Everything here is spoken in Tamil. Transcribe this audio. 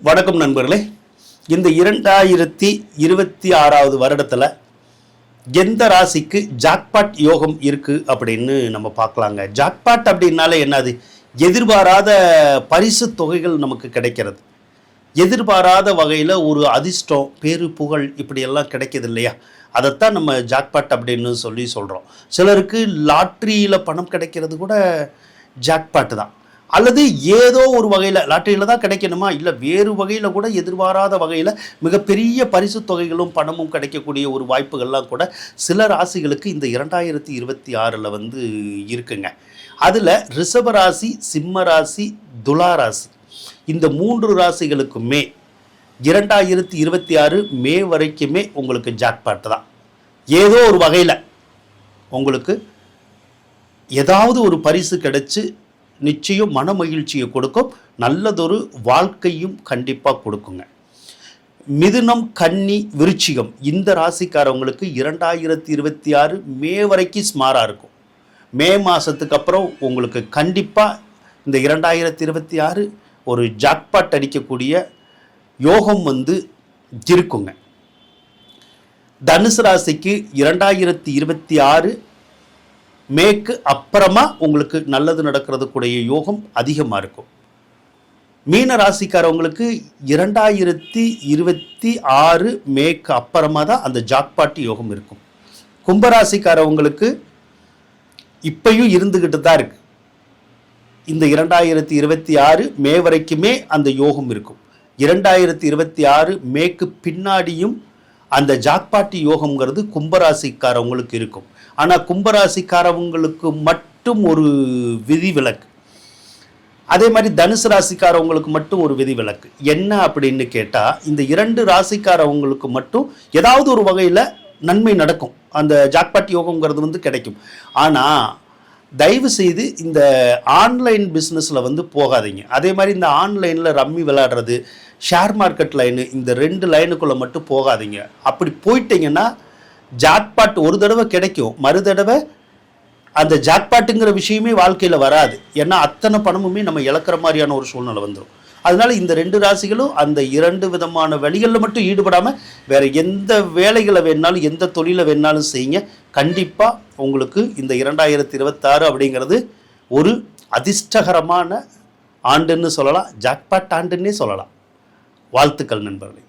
வணக்கம் நண்பர்களே. இந்த 2026 வருடத்தில் எந்த ராசிக்கு ஜாக்பாட் யோகம் இருக்குது அப்படின்னு நம்ம பார்க்கலாங்க. ஜாக்பாட் அப்படின்னாலே என்னது? எதிர்பாராத பரிசு தொகைகள் நமக்கு கிடைக்கிறது. எதிர்பாராத வகையில் ஒரு அதிர்ஷ்டம், பேரு, புகழ் இப்படியெல்லாம் கிடைக்கிது இல்லையா? அதைத்தான் நம்ம ஜாக்பாட் அப்படின்னு சொல்கிறோம். சிலருக்கு லாட்ரியில் பணம் கிடைக்கிறது கூட ஜாக்பாட்டு தான். அல்லது ஏதோ ஒரு வகையில் லாட்டரியில் தான் கிடைக்கணுமா, இல்லை வேறு வகையில் கூட எதிர்பாராத வகையில் மிகப்பெரிய பரிசு தொகைகளும் பணமும் கிடைக்கக்கூடிய ஒரு வாய்ப்புகள்லாம் கூட சில ராசிகளுக்கு இந்த 2026 இருக்குங்க. அதில் ரிஷப ராசி, சிம்ம ராசி, துலா ராசி இந்த 3 ராசிகளுக்குமே 2026 மே வரைக்குமே உங்களுக்கு ஜாக்பாட் தான். ஏதோ ஒரு வகையில் உங்களுக்கு ஏதாவது ஒரு பரிசு கிடைச்சி நிச்சயம் மன மகிழ்ச்சியை கொடுக்கும், நல்லதொரு வாழ்க்கையும் கண்டிப்பாக கொடுக்குங்க. மிதுனம், கன்னி, விருச்சிகம் இந்த ராசிக்காரவங்களுக்கு 2026 மே வரைக்கும் ஸ்மாராக இருக்கும். மே மாதத்துக்கு அப்புறம் உங்களுக்கு கண்டிப்பாக இந்த 2026 ஒரு ஜாக்பாட் அடிக்கக்கூடிய யோகம் இருக்குங்க. தனுசு ராசிக்கு 2026 மேக்கு அப்புறமா உங்களுக்கு நல்லது நடக்கிறதுக்குடைய யோகம் அதிகமாக இருக்கும். மீன ராசிக்காரவங்களுக்கு 2026 மேக்கு அப்புறமா தான் அந்த ஜாக்பாட் யோகம் இருக்கும். கும்பராசிக்காரவங்களுக்கு இப்பையும் இருந்துக்கிட்டு தான் இருக்கு. இந்த 2026 மே வரைக்குமே அந்த யோகம் இருக்கும். 2026 மேக்கு பின்னாடியும் அந்த ஜாக்பாட்டி யோகம்ங்கிறது கும்பராசிக்காரவங்களுக்கு இருக்கும். ஆனால் கும்பராசிக்காரவங்களுக்கு மட்டும் ஒரு விதிவிலக்கு. அதே மாதிரி தனுசு ராசிக்காரவங்களுக்கு மட்டும் ஒரு விதிவிலக்கு. என்ன அப்படின்னு கேட்டால், இந்த 2 ராசிக்காரவங்களுக்கு மட்டும் ஏதாவது ஒரு வகையில் நன்மை நடக்கும், அந்த ஜாக்பாட் யோகம்ங்கிறது கிடைக்கும். ஆனால் தயவு செய்து இந்த ஆன்லைன் பிஸ்னஸில் போகாதீங்க. அதே மாதிரி இந்த ஆன்லைனில் ரம்மி விளையாடுறது, ஷேர் மார்க்கெட் லைனு, இந்த 2 லைனுக்குள்ளே மட்டும் போகாதீங்க. அப்படி போயிட்டீங்கன்னா ஜாக்பாட் ஒரு தடவை கிடைக்கும், மறு தடவை அந்த ஜாக்பாட்டுங்கிற விஷயமே வாழ்க்கையில் வராது. ஏன்னா அத்தனை பணமுமே நம்ம இழக்கிற மாதிரியான ஒரு சூழ்நிலை வந்துடும். அதனால இந்த 2 ராசிகளும் அந்த 2 விதமான வழிகளில் மட்டும் ஈடுபடாமல் வேறு எந்த வேலைகளை வேணாலும், எந்த தொழிலை வேணாலும் செய்யுங்க. கண்டிப்பாக உங்களுக்கு இந்த 2026 அப்படிங்கிறது ஒரு அதிர்ஷ்டகரமான ஆண்டுன்னு சொல்லலாம், ஜாக்பாட் ஆண்டுன்னே சொல்லலாம். வாழ்த்துக்கள் நண்பர்களே.